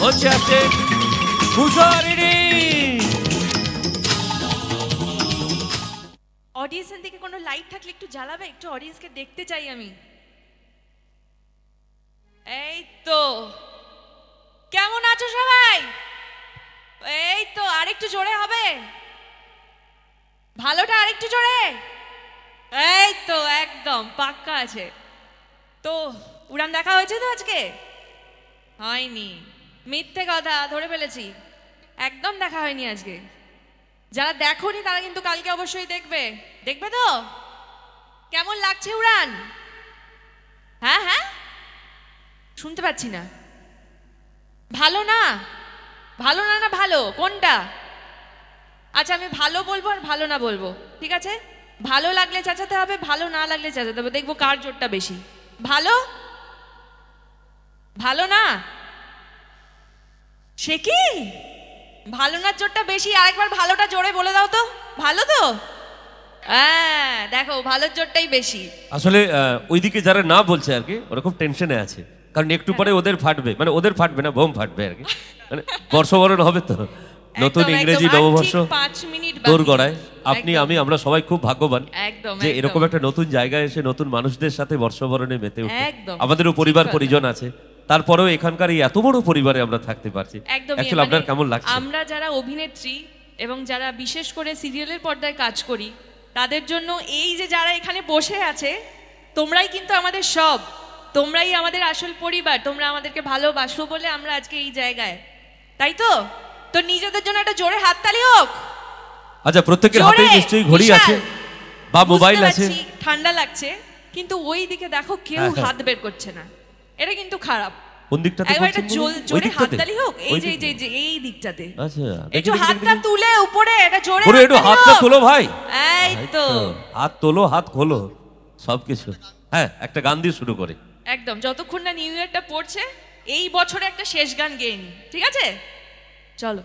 হচ্ছে আছে পূজারিণী। অডিয়েন্সের দিকে কোনো লাইট থাকলে একটু জ্বালাবে, একটু অডিয়েন্সকে দেখতে চাই আমি। এই তো, কেমন আছো সবাই? এই তো, আরেকটু জোরে হবে, ভালোটা আরেকটু জোরে। এই তো একদম পাক্কা আছে। তো উড়ান দেখা হয়েছে তো আজকে? হয়নি, মিথ্যে কথা, ধরে ফেলেছি, একদম দেখা হয়নি আজকে। যারা দেখোনি তারা কিন্তু কালকে অবশ্যই দেখবে। দেখবে তো? কেমন লাগছে উড়ান? হ্যাঁ হ্যাঁ, শুনতে পাচ্ছি না। ভালো না? ভালো না না ভালো কোনটা? আচ্ছা আমি ভালো বলবো আর ভালো না বলবো, ঠিক আছে? ভালো লাগলে চেঁচাতে হবে, ভালো না লাগলে চেঁচাতে হবে, দেখবো কার জোরটা বেশি। ভালো? ভালো না? সে কি ভালো না জোরটা বেশি? আরেকবার ভালোটা জোরে বলে দাও তো। ভালো তো? হ্যাঁ দেখো, ভালোর জোরটাই বেশি। আসলে ওইদিকে যারা না বলছে আর কি, ওরা খুব টেনশনে আছে, কারণ একটু পরে ওদের ফাটবে, মানে ওদের ফাটবে না, বোম ফাটবে আর কি। মানে বর্ষবরণ হবে তো, নতুন ইংরেজি নববর্ষ দোরগড়ায়। আপনি আমি আমরা সবাই খুব ভাগ্যবান যে এরকম একটা নতুন জায়গায় এসে নতুন মানুষদের সাথে বর্ষবরণে মেতে উঠে। আমাদেরও পরিবার পরিজন আছে, তারপরেও এখানকার এই এত বড় পরিবারে আমরা থাকতে পারছি। অ্যাকচুয়ালি আপনার কেমন লাগছে? আমরা যারা অভিনেত্রী এবং যারা বিশেষ করে সিরিয়ালের পর্দায় কাজ করি, তাদের জন্য এই যে যারা এখানে বসে আছে, তোমরাই কিন্তু আমাদের সব, তোমরাই আমাদের আসল পরিবার। তোমরা আমাদেরকে ভালোবাসো বলে আমরা আজকে এই জায়গায়, তাই তো? তো নিজেদের জন্য একটা জোরে হাততালি হোক। আচ্ছা, প্রত্যেকের হাতে নিশ্চয়ই ঘড়ি আছে বা মোবাইল আছে। ঠান্ডা লাগছে কিন্তু ওই দিকে দেখো কেউ হাত বের করছে না, এটা কিন্তু খারাপ। কোন দিকটাতে? একবার একটা জোরে হাততালি হোক, এই যে এই দিকটাতে। আচ্ছা, একটু হাতটা তুলে উপরে, এটা জোরে ওরে একটু হাতটা তোলো ভাই। এই তো, হাত তোলো, হাত খোলো, সবকিছু। হ্যাঁ, একটা গান দিয়ে শুরু করে। একদম, যতক্ষণ না নিউ ইয়ারটা পড়ছে, এই বছরে একটা শেষ গান গেয়ে নি, ঠিক আছে? চলো।